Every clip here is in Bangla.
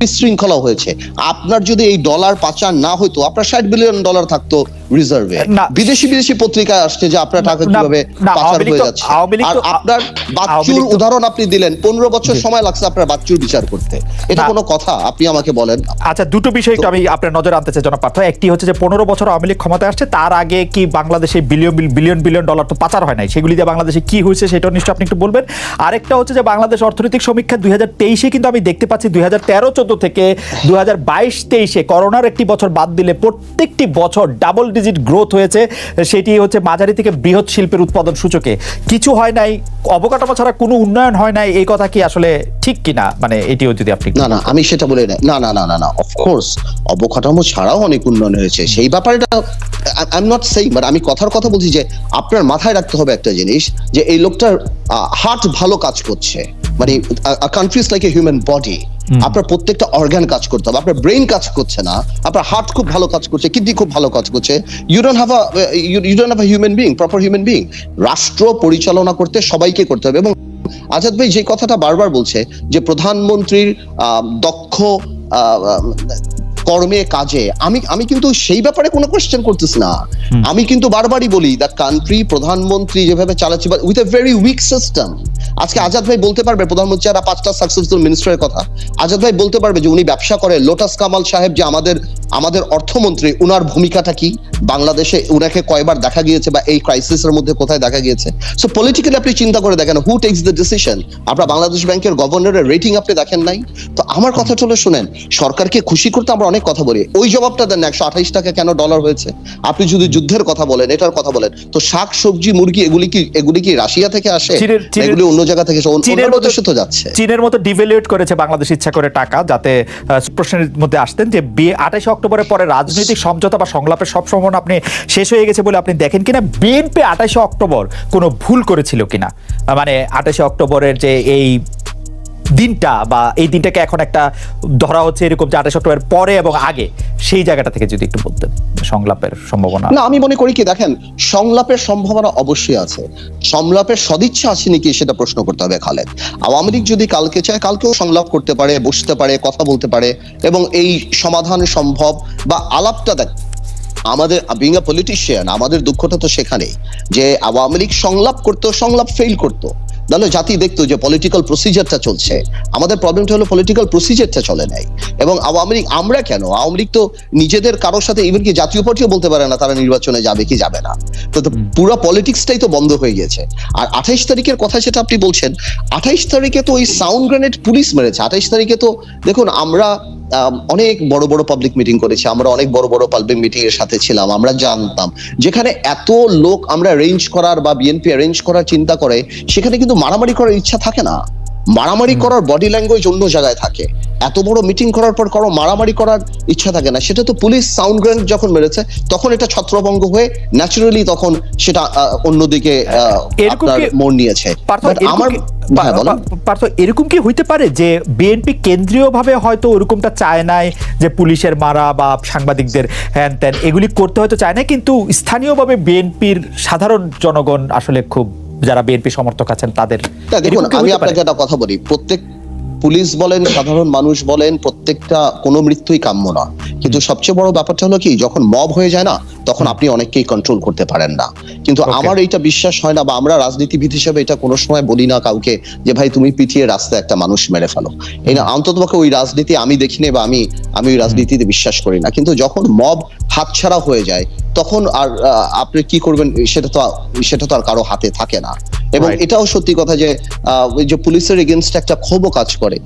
বিশৃঙ্খলা হয়েছে। আপনার যদি এই ডলার পাচার না হইতো, আপনার $60 বিলিয়ন থাকতো রিজার্ভে। বিদেশি পত্রিকায় আসছে যে আপনার টাকা কিভাবে পাচার হয়ে যাচ্ছে। আর আপনার বাচ্চুর উদাহরণ আপনি দিলেন, 15 বছর সময় লাগছে আপনার বাচ্চুর বিচার করতে। এটা কোনো কথা? আপনি আমাকে বলেন। আচ্ছা, দুটো বিষয় একটু আমি আপনার নজরে আনতে চাই জনাব পার্থ। একটি হচ্ছে যে 15 বছর আওয়ামী লীগ ক্ষমতায় আসছে, তার আগে কি বাংলাদেশে বিলিয়ন ডলার তো পাচার হয় নাই, সেগুলি দিয়ে বাংলাদেশে কি হয়েছে সেটাও নিশ্চয়ই আপনি একটু বলবেন। আরেকটা হচ্ছে যে বাংলাদেশ অর্থনৈতিক সমীক্ষা 2023-এ কিন্তু আমি দেখতে পাচ্ছি 2013-14 থেকে 2022-23-এ করোনার একটি বছর বাদ দিলে প্রত্যেকটি বছর ডাবল ডিজিট গ্রোথ হয়েছে। সেটি হচ্ছে মাঝারি থেকে বৃহৎ শিল্পের উৎপাদন সূচকে। কিছু হয় নাই, অবকাঠামো ছাড়া কোনো উন্নয়ন হয় নাই, এই কথা কি আসলে ঠিক কিনা? মানে এটিও যদি আপনি। না, আমি সেটা বলি না। না, অফকোর্স অবকাঠামো ছাড়াও অনেক উন্নয়ন হয়েছে, সেই ব্যাপারটা I am not saying, but আমি কথার কথা বলছি যে আপনার মাথায় রাখতে হবে একটা জিনিস, যে এই লোকটার হার্ট ভালো কাজ করছে। মানে country is like a human body. আপনার প্রত্যেকটা অর্গান কাজ করতে হবে। আপনার ব্রেইন কাজ করছে না, আপনার হার্ট খুব ভালো কাজ করছে, কিডনি খুব ভালো কাজ করছে। You don't have a human being, proper human being. রাষ্ট্র পরিচালনা করতে সবাইকে করতে হবে। এবং আজাদ ভাই যে কথাটা বারবার বলছে যে প্রধানমন্ত্রীর দক্ষ কর্মে কাজে, আমি কিন্তু সেই ব্যাপারে কোনো কোয়েশ্চেন করতেছি না। আমি কিন্তু বারবারই বলি দ্য কান্ট্রি, প্রধানমন্ত্রী যেভাবে চালাচ্ছে with a very weak system. আজকে আজাদ ভাই বলতে পারবে প্রধানমন্ত্রী আর 5টা সাকসেসফুল মিনিস্টারের কথা? আজাদ ভাই বলতে পারবে যে উনি ব্যবসা করে? লোটাস কামাল সাহেব যে আমাদের অর্থমন্ত্রী, উনার ভূমিকাটা কি বাংলাদেশে? উনাকে কয়বার দেখা গিয়েছে বা এই ক্রাইসিসের মধ্যে কোথায় দেখা গিয়েছে? সো পলিটিক্যালি আপনি চিন্তা করে দেখেন, হু টেকস দ্য ডিসিশন? আপনার বাংলাদেশ ব্যাংকের গভর্নরের রেটিং আপনি দেখেন নাই? তো আমার কথাটা হলো, শুনেন, সরকারকে খুশি করতে আমরা অনেক কথা বলি, ওই জবাবটা দেন। 128 টাকা কেন ডলার হয়েছে? আপনি যদি যুদ্ধের কথা বলেন, এটার কথা বলেন, তো শাক সবজি মুরগি এগুলি কি রাশিয়া থেকে আসে? এগুলি অন্য জায়গা থেকে দেশে তো যাচ্ছে। চীনের মতো ডিভ্যালুয়েট করেছে বাংলাদেশ ইচ্ছা করে টাকা, যাতে প্রশ্নের মধ্যে আসতেন যে 28 অক্টোবরের পরে রাজনৈতিক সমঝোতা বা সংলাপের সব সম্ভাবনা আপনি শেষ হয়ে গেছে বলে আপনি দেখেন কিনা? বিএনপি 28 অক্টোবর কোনো ভুল করেছিল কিনা? মানে 28 অক্টোবরের যে এই দিনটা, বা এই দিনটাকে এখন একটা ধরা হচ্ছে এরকম যে 28 অক্টোবরের পরে এবং আগে, সেই জায়গাটা থেকে যদি একটু বলতেন সংলাপের সম্ভাবনা। না, আমি মনে করি কি, দেখেন, সংলাপের সম্ভাবনা অবশ্যই আছে। সংলাপের সদিচ্ছা আছে নাকি সেটা প্রশ্ন করতে হবে খালেদ। আওয়ামী লীগ যদি কালকে চায়, কালকেও সংলাপ করতে পারে, বসতে পারে, কথা বলতে পারে, এবং এই সমাধান সম্ভব বা আলাপটা দেখ। আমাদের বিং আ পলিটিশিয়ান, আমাদের দুঃখটা তো সেখানেই যে আওয়ামী লীগ সংলাপ করতো, সংলাপ ফেল করতো, তাহলে জাতি দেখতো যে পলিটিক্যাল প্রসিজারটা চলছে। আমাদের প্রবলেমটা হলো পলিটিক্যাল প্রসিজারটা চলে নাই। এবং আওয়ামী লীগ, আমরা কেন, আওয়ামী লীগ তো নিজেদের কারোর সাথে, ইভেন কি জাতীয় পার্টিও বলতে পারে না তারা নির্বাচনে যাবে কি যাবে না। তো পুরো পলিটিক্সটাই তো বন্ধ হয়ে গেছে। আর 28 তারিখের কথা যেটা আপনি বলছেন, 28 তারিখে তো ওই সাউন্ড গ্রেনেড পুলিশ মেরেছে। 28 তারিখে তো দেখুন, আমরা অনেক বড় বড় পাবলিক মিটিং করেছি, আমরা অনেক বড় বড় পাবলিক মিটিং এর সাথে ছিলাম। আমরা জানতাম যেখানে এত লোক আমরা অ্যারেঞ্জ করার বা বিএনপি অ্যারেঞ্জ করার চিন্তা করে, সেখানে কিন্তু মারামারি করার ইচ্ছা থাকে না। মারামারি করার বডি ল্যাঙ্গুয়েজ অন্য জায়গায় থাকে। এত বড় মিটিং করার পর কারো মারামারি করার ইচ্ছা থাকে না। সেটা তো পুলিশ সাউন্ড গ্রেনেড যখন মেরেছে, তখন এটা ছত্রভঙ্গ হয়ে ন্যাচারালি তখন সেটা অন্যদিকে মোড় নিয়েছে। এরকম কি হইতে পারে যে বিএনপি কেন্দ্রীয়ভাবে হয়তো ওরকমটা চায় নাই, যে পুলিশের মারা বা সাংবাদিকদের হ্যান ত্যান এগুলি করতে হয়তো চায় না, কিন্তু স্থানীয়ভাবে বিএনপির সাধারণ জনগণ আসলে খুব, যারা বিএনপি সমর্থক আছেন তাদের। দেখুন, আমি আপনাকে একটা কথা বলি, প্রত্যেক পুলিশ বলেন, সাধারণ মানুষ বলেন, প্রত্যেকটা কোনো মৃত্যুই কাম্য না। কিন্তু সবচেয়ে বড় ব্যাপারটা হলো কি, যখন মব হয়ে যায় না, তখন আপনি অনেককেই কন্ট্রোল করতে পারেন না। কিন্তু আমার এইটা বিশ্বাস হয় না, বা আমরা রাজনীতিবিদ হিসেবে এটা কোনো সময় বলি না কাউকে যে ভাই তুমি পিটিয়ে রাস্তায় একটা মানুষ মেরে ফেলো। এই না, অন্ততপক্ষে ওই রাজনীতি আমি দেখিনি, বা আমি ওই রাজনীতিতে বিশ্বাস করি না। কিন্তু যখন মব হাতছাড়া হয়ে যায়, তখন আর আপনি কি করবেন সেটা তো আর কারো হাতে থাকে না। এবং এটাও সত্যি কথা যে পুলিশের এগেনস্ট একটা ক্ষোভও কাজ করে,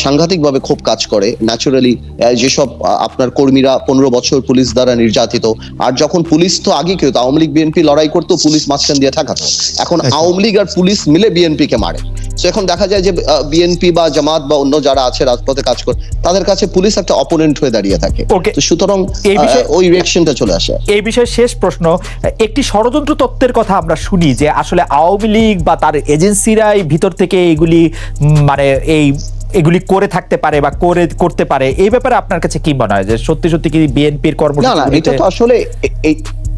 সাংঘাতিক ভাবে ক্ষোভ কাজ করে। ন্যাচুরালি যেসব আপনার কর্মীরা 15 বছর পুলিশ দ্বারা নির্যাতিত, আর যখন পুলিশ তো আগে কেউ তো আওয়ামী লীগ বিএনপি লড়াই করতো, পুলিশ মাঝখান দিয়ে ঠেকাতো, এখন আওয়ামী লীগ আর পুলিশ মিলে বিএনপি কে মারে। তো এখন দেখা যায় যে বিএনপি বা জামাত বা অন্য যারা আছে রাজপথে কাজ করে, তাদের কাছে পুলিশ একটা অপোনেন্ট হয়ে দাঁড়িয়ে থাকে। তো সুতরাং ওই রিঅ্যাকশনটা চলে আসে। এই বিষয়ে শেষ প্রশ্ন, একটি ষড়যন্ত্র তত্ত্বের কথা আমরা শুনি যে আসলে আওয়ামী লীগ বা তার এজেন্সিরাই ভিতর থেকে এইগুলি, মানে এগুলি করে থাকতে পারে বা করতে পারে। এই ব্যাপারে আপনার কাছে কি মনে হয়, যে সত্যি সত্যি কি বিএনপির কর্মসূচি? না, এটা তো আসলে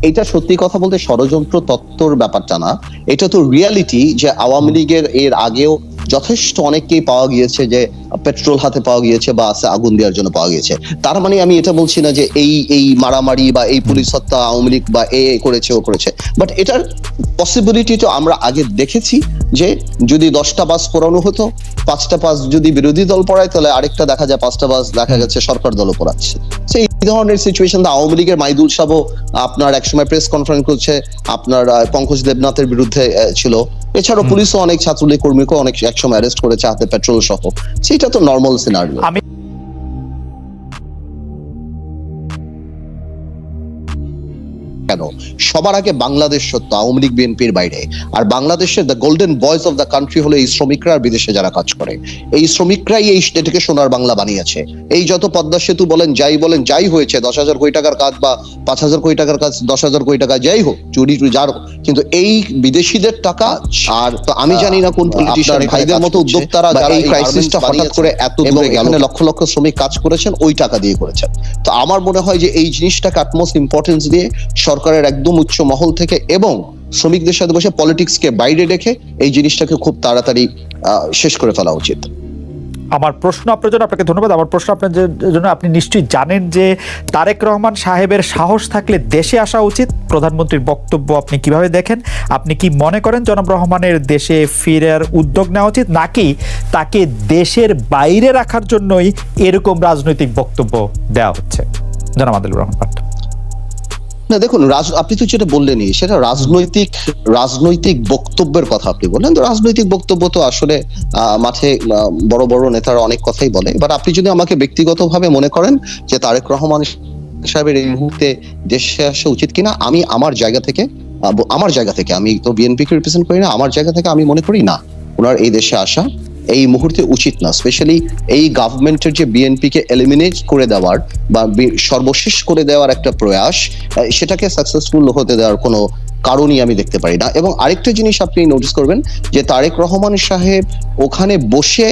এটা সত্যি কথা বলতে ষড়যন্ত্র তত্ত্বর ব্যাপারটা না, এটা তো রিয়ালিটি যে আওয়ামী লীগের এর আগেও যথেষ্ট অনেককেই পাওয়া গিয়েছে যে পেট্রোল হাতে পাওয়া গিয়েছে বা আছে আগুন দেওয়ার জন্য পাওয়া গিয়েছে। তার মানে আমি এটা বলছি না যে এই মারামারি বা এই পুলিশ হত্যা আওয়ামী লীগ বা এ করেছে ও করেছে, বাট এটার পসিবিলিটি তো আমরা আগে দেখেছি যে যদি 10টা বাস পোড়ানো হতো, 5টা বাস যদি বিরোধী দল পড়ায় তাহলে আরেকটা দেখা যায় 5টা বাস দেখা যাচ্ছে সরকার দলও পড়াচ্ছে। সেই ধরনের সিচুয়েশন আওয়ামী লীগের মাইদুল সাহেব আপনার একসময় প্রেস কনফারেন্স করছে আপনার পঙ্কজ দেবনাথের বিরুদ্ধে ছিল। এছাড়াও পুলিশও অনেক ছাত্রলীগ কর্মীকে অনেক একসময় অ্যারেস্ট করেছে হাতে পেট্রোল সহ। সেটা তো নর্মাল সিনারিও। আমি কেন সবার আগে বাংলাদেশ সত্য, আওয়ামী লীগ বিএনপির বাইরে। আর বাংলাদেশের the golden boys of the country হলো এই শ্রমিকরা আর বিদেশে যারা কাজ করে। এই শ্রমিকরাই এই স্টেটকে সোনার বাংলা বানিয়েছে। এই যত পদ্মা সেতু বলেন যাই হয়েছে, 10,000 কোটি টাকার কাজ বা 5,000 কোটি টাকার কাজ, 10,000 কোটি টাকা যাই হোক, চুরি যার, কিন্তু এই বিদেশিদের টাকা। আর তো আমি জানি না কোন পলিটিশিয়ান ভাইদের মতো উদ্যোক্তারা যারা এই ক্রাইসিসটা হঠাৎ করে এত দূরে গেল, লক্ষ লক্ষ শ্রমিক কাজ করেছেন ওই টাকা দিয়ে করেছেন। তো আমার মনে হয় যে এই জিনিসটাকে আটমোস্ট ইম্পর্টেন্স দিয়ে সরকারের একদম উচ্চ মহল থেকে এবং শ্রমিকদের সাথে বসে পলিটিক্সকে বাইরে রেখে এই জিনিসটাকে খুব তাড়াতাড়ি শেষ করে ফেলা উচিত। আমার প্রশ্ন আপনার জন্য, আপনাকে ধন্যবাদ। আমার প্রশ্ন আপনার জন্য, আপনি নিশ্চয়ই জানেন যে তারেক রহমান সাহেবের সাহস থাকলে দেশে আসা উচিত। প্রধানমন্ত্রীর বক্তব্য আপনি কিভাবে দেখেন? আপনি কি মনে করেন জনাব রহমানের দেশে ফেরার উদ্যোগ নেওয়া উচিত, নাকি তাকে দেশের বাইরে রাখার জন্যই এরকম রাজনৈতিক বক্তব্য দেওয়া হচ্ছে? জনাব আদিলুর রহমান পাট্ট। না দেখুন, আপনি তো যেটা বললেনই সেটা রাজনৈতিক বক্তব্যের কথা আপনি বললেন। তো রাজনৈতিক বক্তব্য তো আসলে মাঠে বড় বড় নেতারা অনেক কথাই বলে। এবার আপনি যদি আমাকে ব্যক্তিগতভাবে মনে করেন যে তারেক রহমান সাহেবের এই মুহূর্তে দেশে আসা উচিত কিনা, আমি আমার জায়গা থেকে আমি তো বিএনপিকে রিপ্রেজেন্ট করি না, আমার জায়গা থেকে আমি মনে করি না ওনার এই দেশে আসা এই মুহূর্তে উচিত না। স্পেশালি এই গভর্নমেন্টের যে বিএনপিকে এলিমিনেট করে দেওয়ার বা সর্বশেষ করে দেওয়ার একটা প্রয়াস, সেটাকে সাকসেসফুল হতে দেওয়ার কোনো কারণই আমি দেখতে পারি না। এবং আরেকটা জিনিস আপনি নোটিস করবেন যে তারেক রহমান সাহেব ওখানে বসে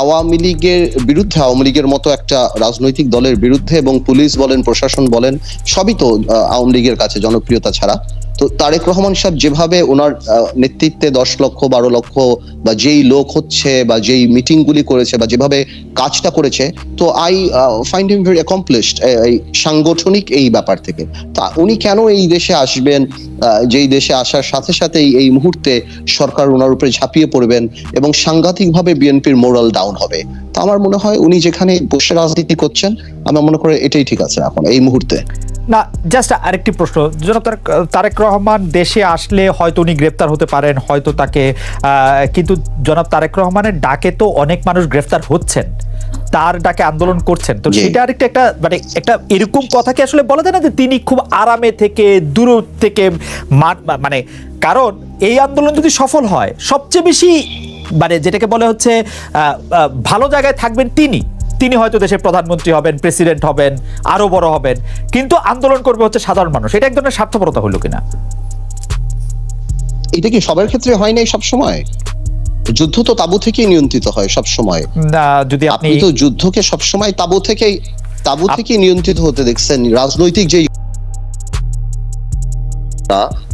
আওয়ামী লীগের বিরুদ্ধে, আওয়ামী লীগের মতো একটা রাজনৈতিক দলের বিরুদ্ধে, এবং পুলিশ বলেন প্রশাসন বলেন সবই তো আওয়ামী লীগের কাছে জনপ্রিয়তা ছাড়া। তো তারেক রহমান সাহেব যেভাবে ওনার নেতৃত্বে 10 লক্ষ 12 লক্ষ বা যেই লোক হচ্ছে বা যেই মিটিং গুলি করেছে বা যেভাবে কাজটা করেছে, তো I find him very accomplished এই সাংগঠনিক এই ব্যাপার থেকে। তা উনি কেন এই দেশে আসবেন, যেই দেশে আসার সাথে সাথেই এই মুহূর্তে সরকার ওনার উপরে ঝাঁপিয়ে পড়বেন এবং সাংঘাতিকভাবে বিএনপির মোরাল ডাউন হবে? তো আমার মনে হয় উনি যেখানে বসে রাজনীতি করছেন, আমি মনে করি এটাই ঠিক আছে এখন এই মুহূর্তে। না, জাস্ট আরেকটি প্রশ্ন, জনাব তারেক রহমান দেশে আসলে হয়তো উনি গ্রেফতার হতে পারেন, হয়তো তাকে, কিন্তু জনাব তারেক রহমানের ডাকে তো অনেক মানুষ গ্রেফতার হচ্ছেন, তার ডাকে আন্দোলন করছেন। তো সেটা আরেকটা একটা এরকম কথা কি আসলে বলা যায় না যে তিনি খুব আরামে থেকে দূর থেকে, মানে কারণ এই আন্দোলন যদি সফল হয় সবচেয়ে বেশি যেটাকে বলে হচ্ছে ভালো জায়গায় থাকবেন তিনি হয়তো দেশের প্রধানমন্ত্রী হবেন, প্রেসিডেন্ট হবেন, আরো বড় হবেন, কিন্তু আন্দোলন করবে হচ্ছে সাধারণ মানুষ। এটা এক ধরনের স্বার্থপরতা হলো কিনা? এটা কি সবার ক্ষেত্রে হয় নাই সব সময়? যুদ্ধ তো তাবু থেকেই নিয়ন্ত্রিত হয় সব সময়। না, যদি আপনি তো যুদ্ধকে সব সময় তাবু থেকেই নিয়ন্ত্রিত হতে দেখছেন রাজনৈতিক যে।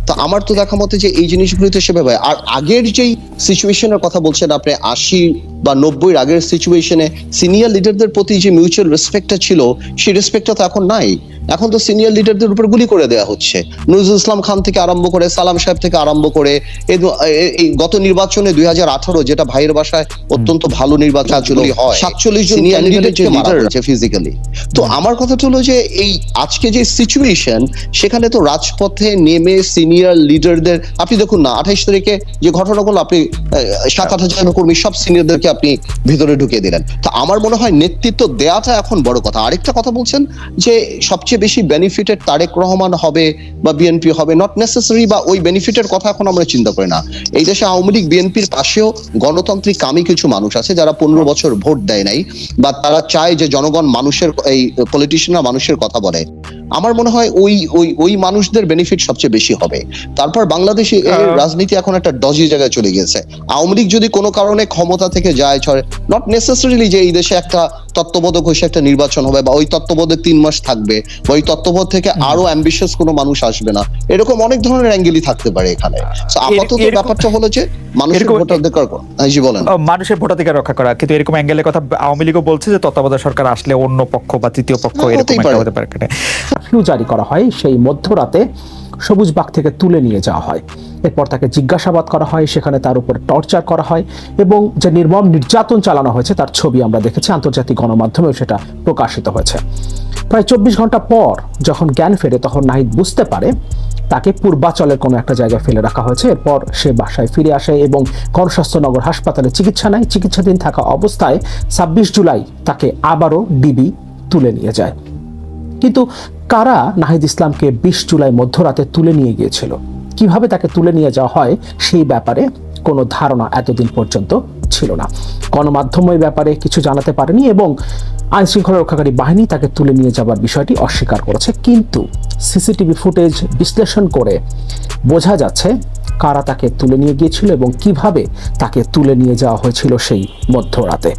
তো আমার তো দেখা মতে যে এই জিনিসগুলো তো সেভাবে, আর আগের যেই সিচুয়েশনের কথা বলছেন আপনি, 80 বা 90-এর আগের সিচুয়েশনে সিনিয়র লিডারদের প্রতি যে মিউচুয়াল রেসপেক্টটা ছিল, সেই রেসপেক্টটা তো এখন নাই। এখন তো সিনিয়র লিডারদের উপর গুলি করে দেওয়া হচ্ছে। নজরুল ইসলাম খান থেকে আরম্ভ করে, সালাম সাহেব থেকে আরম্ভ করে, এই গত নির্বাচনে 2018 যেটা ভাইয়ের বাসায় অত্যন্ত ভালো নির্বাচন ছিল, 47 জন ক্যান্ডিডেটকে মারা হয়েছে ফিজিক্যালি। তো আমার কথা হলো যে এই আজকে যে সিচুয়েশন, সেখানে তো রাজপথে নেমে সিনিয়র লিডারদের, আপনি দেখুন না 28 তারিখে যে ঘটনাগুলো, আপনি 7-8 হাজার কর্মী সব সিনিয়রদেরকে আপনি ভিতরে ঢুকিয়ে দিলেন। তো আমার মনে হয় নেতৃত্ব দেওয়াটা এখন বড় কথা। আরেকটা কথা বলছেন যে সবচেয়ে বেশি বেনিফিটেড তারেক রহমান হবে বা বিএনপি হবে, নট নেসেসারি, বা ওই বেনিফিটের কথা এখন আমরা চিন্তা করি না। এই দেশে আওয়ামী লীগ বিএনপির পাশেও গণতান্ত্রিক কামী কিছু মানুষ আছে যারা 15 বছর ভোট দেয় নাই, বা তারা চায় যে জনগণ মানুষের, এই পলিটিশিয়ানরা মানুষের কথা বলে। আমার মনে হয় ওই মানুষদের বেনিফিট সবচেয়ে বেশি হবে। তারপর বাংলাদেশে রাজনীতি এখন একটা ডজি জায়গায় চলে গেছে। আওয়ামী লীগ যদি কোনো কারণে ক্ষমতা থেকে যায়, নট নেসেসারিলি যে এই দেশে একটা তত্ত্বাবধায়ক হিসেবে একটা নির্বাচন হবে, বা ওই তত্ত্বাবধায়ক 3 মাস থাকবে, বা ওই তত্ত্বাবধায়ক থেকে আরো অ্যাম্বিশিয়াস কোনো মানুষ আসবে না, এরকম অনেক ধরনের অ্যাঙ্গেলই থাকতে পারে এখানে। আপাতত ব্যাপারটা হলো যে মানুষের ভোটাধিকার, জি বলেন, মানুষের ভোটাধিকার রক্ষা করা, কিন্তু এরকম অ্যাঙ্গেলের কথা আওয়ামী লীগও বলছে যে তত্ত্বাবধায়ক সরকার আসলে অন্য পক্ষ বা তৃতীয় পক্ষ এরকম একটা হতে পারে। কারফিউ জারি করা হয়, সেই মধ্যরাতে সবুজবাগ থেকে তুলে নিয়ে যাওয়া হয়। এরপর তাকে জিজ্ঞাসাবাদ করা হয়, সেখানে তার উপর টর্চার করা হয় এবং যে নির্মম নির্যাতন চালানো হয়েছে তার ছবি আমরা দেখেছি, আন্তর্জাতিক গণমাধ্যমেও সেটা প্রকাশিত হয়েছে। প্রায় 24 ঘন্টা পর যখন জ্ঞান ফেরে তখন নাহিদ বুঝতে পারে তাকে পূর্বাচলের কোনো একটা জায়গায় ফেলে রাখা হয়েছে। এরপর সে বাসায় ফিরে আসে এবং গণস্বাস্থ্যনগর হাসপাতালে চিকিৎসা নেয়। চিকিৎসাধীন থাকা অবস্থায় 26 জুলাই তাকে আবারও ডিবি তুলে নিয়ে যায়। কিন্তু কারা নাহিদ ইসলামকে 20 জুলাই মধ্যরাতে তুলে নিয়ে গিয়েছিল, কিভাবে তাকে তুলে নিয়ে যাওয়া হয় সেই ব্যাপারে কোনো ধারণা এতদিন পর্যন্ত ছিল না। গণমাধ্যম এই ব্যাপারে কিছু জানাতে পারেনি এবং আইন শৃঙ্খলা রক্ষাকারী বাহিনী তাকে তুলে নিয়ে যাবার বিষয়টি অস্বীকার করেছে। কিন্তু সিসিটিভি ফুটেজ বিশ্লেষণ করে বোঝা যাচ্ছে কারা তাকে তুলে নিয়ে গিয়েছিল এবং কিভাবে তাকে তুলে নিয়ে যাওয়া হয়েছিল সেই মধ্যরাতে।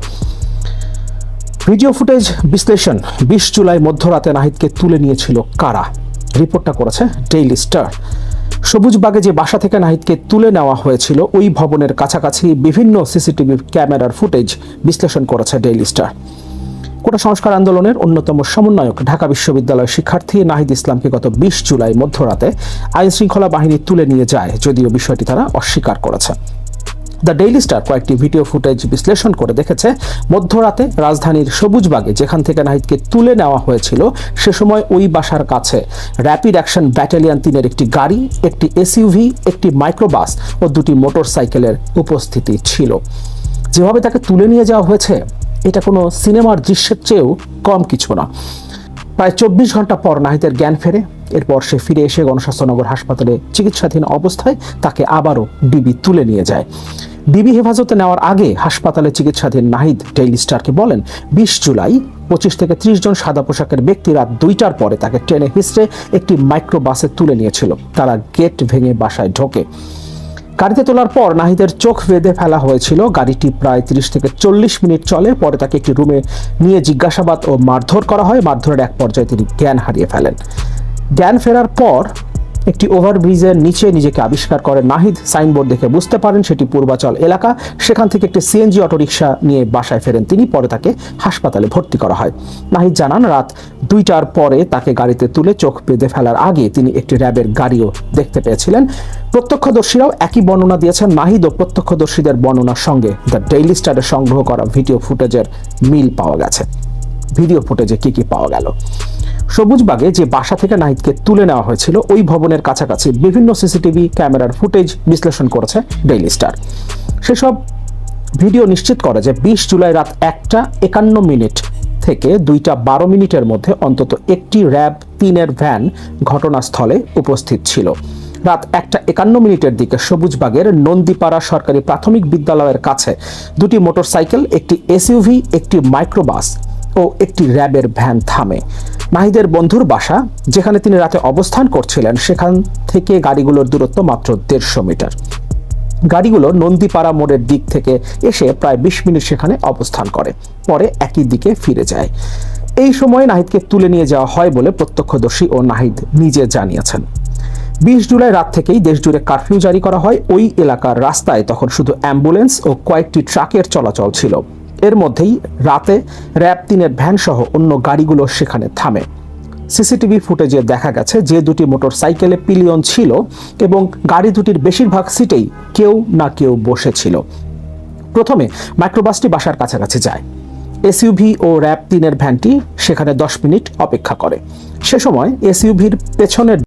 ভিডিও ফুটেজ বিশ্লেষণ, 20 জুলাই মধ্যরাতে নাহিদকে তুলে নিয়েছিল কারা, রিপোর্টটা করেছে ডেইলি স্টার। সবুজবাগে যে বাসা থেকে নাহিদকে তুলে নেওয়া হয়েছিল ওই ভবনের কাছাকাছি বিভিন্ন সিসিটিভি ক্যামেরার ফুটেজ বিশ্লেষণ করেছে ডেইলি স্টার। কোটা সংস্কার আন্দোলনের অন্যতম সমন্বয়ক ঢাকা বিশ্ববিদ্যালয়ের শিক্ষার্থী নাহিদ ইসলামকে গত 20 জুলাই মধ্যরাতে আইন শৃঙ্খলা বাহিনী তুলে নিয়ে যায়, যদিও বিষয়টি তারা অস্বীকার করেছে। দ্য ডেইলি স্টার কয়েকটি ভিডিও ফুটেজ বিশ্লেষণ করে দেখেছে মধ্যরাতে রাজধানীর সবুজবাগে যেখান থেকে নাহিদকে তুলে নেওয়া হয়েছিল সে সময় ওই বাসার কাছে র্যাপিড অ্যাকশন ব্যাটালিয়ন 3-এর একটি গাড়ি, একটি এসইউভি, একটি মাইক্রোবাস ও 2টি মোটরসাইকেলের উপস্থিতি ছিল। যেভাবে তাকে তুলে নিয়ে যাওয়া হয়েছে এটা কোনো সিনেমার দৃশ্যের চেয়েও কম কিছু না। প্রায় 24 ঘন্টা পর নাহিদের জ্ঞান ফেরে। এরপর সে ফিরে এসে গণস্বাস্থ্যনগর হাসপাতালে চিকিৎসাধীন অবস্থায় তাকে আবারও ডিবি তুলে নিয়ে যায়। ডিবি হেফাজতে নেওয়ার আগে হাসপাতালে চিকিৎসাধীন নাহিদ ডেইলি স্টারকে বলেন 20 জুলাই 25 থেকে 30 জন সাদা পোশাকের ব্যক্তি রাত 2টার পরে তাকে ট্রেনে হিসড়ে একটি মাইক্রোবাসে তুলে নিয়েছিল। তারা গেট ভেঙে বাসায় ঢোকে। গাড়িতে তোলার পর নাহিদের চোখ বেঁধে ফেলা হয়েছিল। গাড়িটি প্রায় 30 থেকে 40 মিনিট চলে। পরে তাকে একটি রুমে নিয়ে জিজ্ঞাসাবাদ ও মারধর করা হয়। মারধরের এক পর্যায়ে তিনি জ্ঞান হারিয়ে ফেলেন। জ্ঞান ফেরার পর একটি ওভারব্রিজের নিচে নিজেকে আবিষ্কার করেন নাহিদ। সাইনবোর্ড দেখে বুঝতে পারেন সেটি পূর্বাচল এলাকা। সেখান থেকে একটি সিএনজি অটোরিকশা নিয়ে বাসায় ফেরেন তিনি। পরে তাকে হাসপাতালে ভর্তি করা হয়। নাহিদ জানান রাত 2টার পরে তাকে গাড়িতে তুলে চোখ বেঁধে ফেলার আগে তিনি একটি র্যাবের গাড়িও দেখতে পেয়েছিলেন। প্রত্যক্ষদর্শীরাও একই বর্ণনা দিয়েছেন। নাহিদ ও প্রত্যক্ষদর্শীদের বর্ণনার সঙ্গে দ্য ডেইলি স্টারের সংগ্রহ করা ভিডিও ফুটেজের মিল পাওয়া গেছে। ভিডিও ফুটেজে কি পাওয়া গেল? সবুজবাগে যে বাসা থেকে নাহিদকে তুলে নেওয়া হয়েছিল ওই ভবনের কাছাকাছি বিভিন্ন সিসিটিভি ক্যামেরার ফুটেজ বিশ্লেষণ করেছে ডেইলি স্টার। সেসব ভিডিও নিশ্চিত করে যে 20 জুলাই রাত 1:51 থেকে 2:12 মধ্যে অন্তত একটি র্যাব 3-এর ভ্যান ঘটনাস্থলে উপস্থিত ছিল। রাত 1:51 দিকে সবুজবাগের নন্দীপাড়া সরকারি প্রাথমিক বিদ্যালয়ের কাছে 2টি মোটরসাইকেল, একটি এসইউভি, একটি মাইক্রোবাস ও একটি র্যাবের ভ্যান থামে। নাহিদের বন্ধুর বাসা যেখানে তিনি রাতে অবস্থান করছিলেন সেখান থেকে গাড়িগুলোর দূরত্ব মাত্র 150 মিটার। গাড়িগুলো নন্দীপাড়া মোড়ের দিক থেকে এসে প্রায় 20 মিনিট সেখানে অবস্থান করে, পরে একই দিকে ফিরে যায়। এই সময়ে নাহিদকে তুলে নিয়ে যাওয়া হয় বলে প্রত্যক্ষদর্শী ও নাহিদ নিজে জানিয়েছেন। 20 জুলাই রাত থেকেই দেশজুড়ে কারফিউ জারি করা হয়। ওই এলাকার রাস্তায় তখন শুধু অ্যাম্বুলেন্স ও কয়েকটি ট্রাকের চলাচল ছিল। এর মধ্যেই রাতে র্যাব 3-এর ভ্যান সহ অন্য গাড়িগুলো সেখানে থামে। সিসিটিভি ফুটেজে দেখা গেছে যে 2টি মোটরসাইকেলে পিলিয়ন ছিল এবং গাড়ি দুটির বেশিরভাগ সিটেই কেউ না কেউ বসেছিল। প্রথমে মাইক্রোবাসটি বাসার কাছাকাছি যায়। এসইউভি ও র্যাব 3-এর ভ্যানটি সেখানে 10 মিনিট অপেক্ষা করে। সে সময় এসইউভির পেছনের